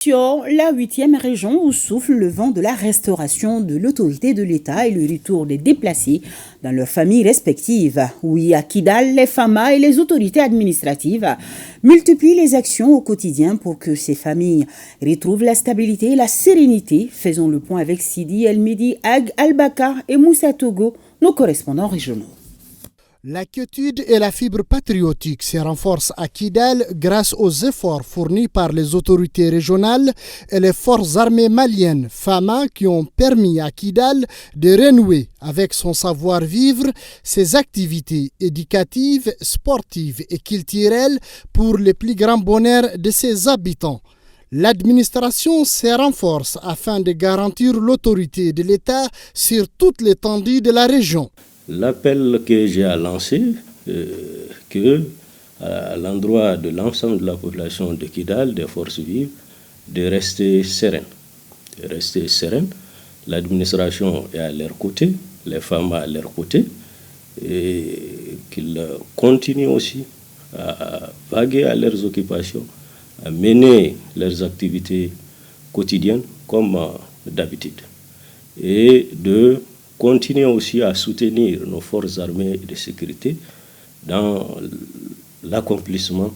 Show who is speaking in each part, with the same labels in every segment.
Speaker 1: Sur la 8e région où souffle le vent de la restauration de l'autorité de l'État et le retour des déplacés dans leurs familles respectives. Oui, à Kidal, les FAMA et les autorités administratives multiplient les actions au quotidien pour que ces familles retrouvent la stabilité et la sérénité. Faisons le point avec Sidi El-Midi, Ag Al-Bakar et Moussa Togo, nos correspondants régionaux.
Speaker 2: La quiétude et la fibre patriotique se renforcent à Kidal grâce aux efforts fournis par les autorités régionales et les forces armées maliennes FAMA qui ont permis à Kidal de renouer avec son savoir-vivre, ses activités éducatives, sportives et culturelles pour le plus grand bonheur de ses habitants. L'administration se renforce afin de garantir l'autorité de l'État sur toute l'étendue de la région.
Speaker 3: L'appel que j'ai à lancer, que à l'endroit de l'ensemble de la population de Kidal, des forces vives, de rester sereine. L'administration est à leur côté, les femmes à leur côté, et qu'ils continuent aussi à vaguer à leurs occupations, à mener leurs activités quotidiennes comme d'habitude. Et de continuer aussi à soutenir nos forces armées de sécurité dans l'accomplissement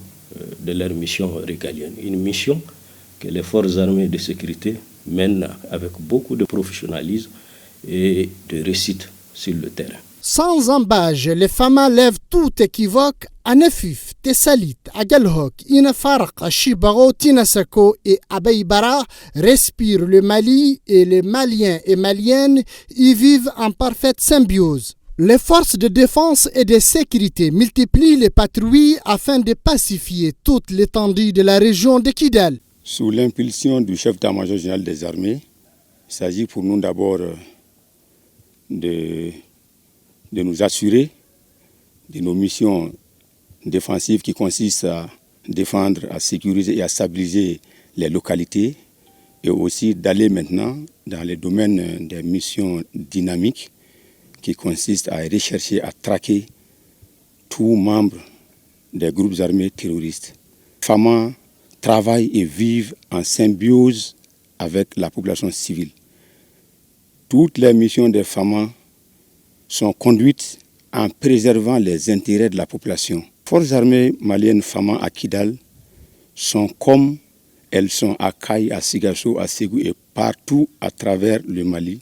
Speaker 3: de leur mission régalienne. Une mission que les forces armées de sécurité mènent avec beaucoup de professionnalisme et de réussite sur le terrain.
Speaker 2: Sans embâge, les FAMA lèvent tout équivoque à Nefif, Tessalit, Agalhok, Inafarq, Chibaro, Tinasako et Abaïbara respirent le Mali et les Maliens et Maliennes y vivent en parfaite symbiose. Les forces de défense et de sécurité multiplient les patrouilles afin de pacifier toute l'étendue de la région de Kidal.
Speaker 4: Sous l'impulsion du chef d'état-major général des armées, il s'agit pour nous d'abord de nous assurer de nos missions défensives qui consistent à défendre, à sécuriser et à stabiliser les localités et aussi d'aller maintenant dans les domaines des missions dynamiques qui consistent à rechercher, à traquer tous membres des groupes armés terroristes. Les FAMA travaillent et vivent en symbiose avec la population civile. Toutes les missions des FAMA sont conduites en préservant les intérêts de la population. Les forces armées maliennes FAMA à Kidal sont comme elles sont à Kaï, à Sigasso, à Ségou et partout à travers le Mali.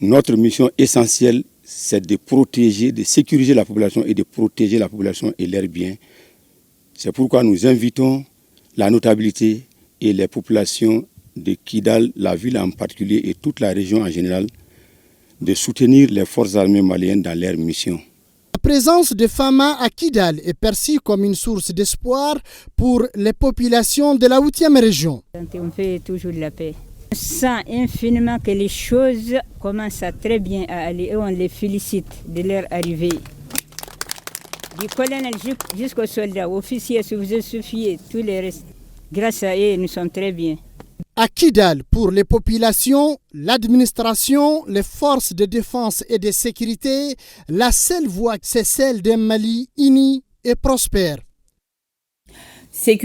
Speaker 4: Notre mission essentielle, c'est de protéger, de sécuriser la population et de protéger la population et leurs biens. C'est pourquoi nous invitons la notabilité et les populations de Kidal, la ville en particulier et toute la région en général, de soutenir les forces armées maliennes dans leur mission.
Speaker 2: La présence de FAMA à Kidal est perçue comme une source d'espoir pour les populations de la 8e région.
Speaker 5: On fait toujours de la paix. On sent infiniment que les choses commencent à très bien à aller et on les félicite de leur arrivée. Du colonel jusqu'aux soldats, officiers, sous-officiers, tous les restes. Grâce à eux, nous sommes très bien.
Speaker 2: À Kidal, pour les populations, l'administration, les forces de défense et de sécurité, la seule voie, c'est celle d'un Mali uni et prospère.